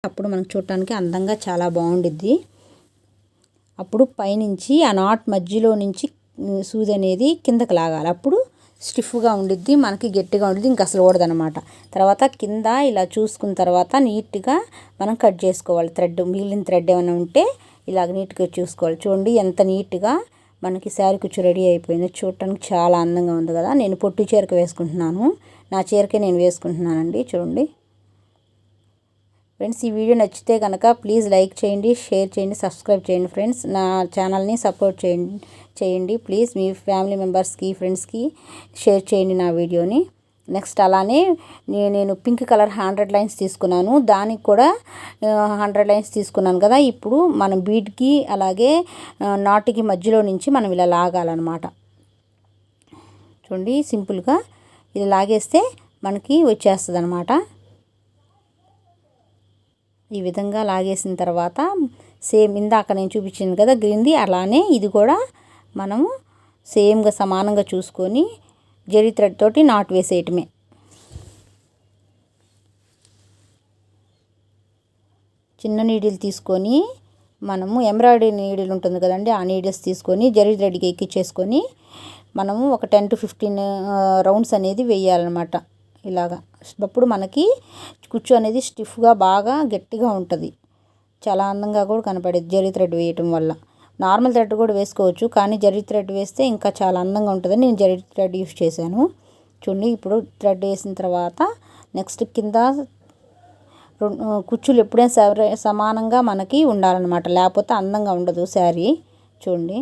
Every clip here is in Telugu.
అప్పుడు మనకు చూడటానికి అందంగా చాలా బాగుండిద్ది. అప్పుడు పైనుంచి ఆ నాట్ మధ్యలో నుంచి సూది అనేది కిందకి లాగాలి. అప్పుడు స్టిఫ్గా ఉండిద్ది, మనకి గట్టిగా ఉండిద్ది, ఇంక అసలు ఊడదనమాట. తర్వాత కింద ఇలా చూసుకున్న తర్వాత నీట్గా మనం కట్ చేసుకోవాలి. థ్రెడ్ మిగిలిన థ్రెడ్ ఏమైనా ఉంటే ఇలాగ నీట్గా చూసుకోవాలి. చూడండి ఎంత నీట్గా మనకి శారీ కుచ్చు రెడీ అయిపోయింది. చూడటానికి చాలా అందంగా ఉంది కదా. నేను పొట్టు చీరకు వేసుకుంటున్నాను, నా చీరకే నేను వేసుకుంటున్నానండి. చూడండి ఫ్రెండ్స్, ఈ వీడియో నచ్చితే కనుక ప్లీజ్ లైక్ చేయండి, షేర్ చేయండి, సబ్స్క్రైబ్ చేయండి ఫ్రెండ్స్. నా ఛానల్ని సపోర్ట్ చేయండి ప్లీజ్. మీ ఫ్యామిలీ మెంబర్స్కి, ఫ్రెండ్స్కి షేర్ చేయండి నా వీడియోని. నెక్స్ట్ అలానే నేను పింక్ కలర్ 100 లైన్స్ తీసుకున్నాను, దానికి కూడా 100 లైన్స్ తీసుకున్నాను కదా. ఇప్పుడు మనం బీడ్కి అలాగే నాటుకి మధ్యలో నుంచి మనం ఇలా లాగాలన్నమాట. చూడండి సింపుల్గా ఇది లాగేస్తే మనకి వచ్చేస్తుంది అన్నమాట. ఈ విధంగా లాగేసిన తర్వాత సేమ్ ఇందాక నేను చూపించాను కదా గ్రీన్ది, అలానే ఇది కూడా మనము సేమ్గా సమానంగా చూసుకొని జరీ థ్రెడ్ తోటి నాట్ వేసేయటమే. చిన్న నీడిల్ తీసుకొని మనము ఎంబ్రాయిడరీ నీడిల్ ఉంటుంది కదండి, ఆ నీడిల్స్ తీసుకొని జరీ థ్రెడ్కి ఎక్కించేసుకొని మనము ఒక 10 to 15 రౌండ్స్ అనేది వేయాలన్నమాట. ఇలాగా అప్పుడు మనకి కుచ్చు అనేది స్టిఫ్గా బాగా గట్టిగా ఉంటుంది, చాలా అందంగా కూడా కనపడేది జరీ థ్రెడ్ వేయటం వల్ల. నార్మల్ థ్రెడ్ కూడా వేసుకోవచ్చు, కానీ జరీ థ్రెడ్ వేస్తే ఇంకా చాలా అందంగా ఉంటుందని నేను జరీ థ్రెడ్ యూస్ చేశాను. చూడండి ఇప్పుడు థ్రెడ్ వేసిన తర్వాత నెక్స్ట్ కింద కుచ్చులు ఎప్పుడైనా సమానంగా మనకి ఉండాలన్నమాట, లేకపోతే అందంగా ఉండదు శారీ. చూడండి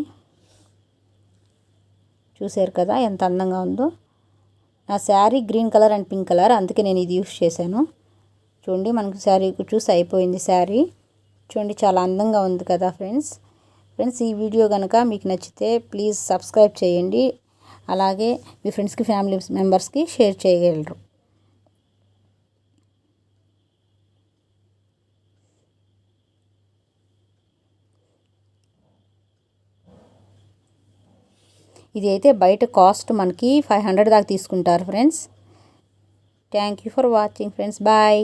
చూసారు కదా ఎంత అందంగా ఉందో. నా sari green colour and pink colour, అందుకే నేను ఇది యూస్ చేశాను. చూడండి మనకు శారీ చూసి అయిపోయింది శారీ. చూడండి చాలా అందంగా ఉంది కదా ఫ్రెండ్స్. ఈ వీడియో కనుక మీకు నచ్చితే ప్లీజ్ సబ్స్క్రైబ్ చేయండి, అలాగే మీ ఫ్రెండ్స్కి, ఫ్యామిలీ మెంబర్స్కి షేర్ చేయగలరు. ఇది అయితే బయట కాస్ట్ మనకి 500 దాకా తీసుకుంటారు friends. Thank you for watching friends. Bye.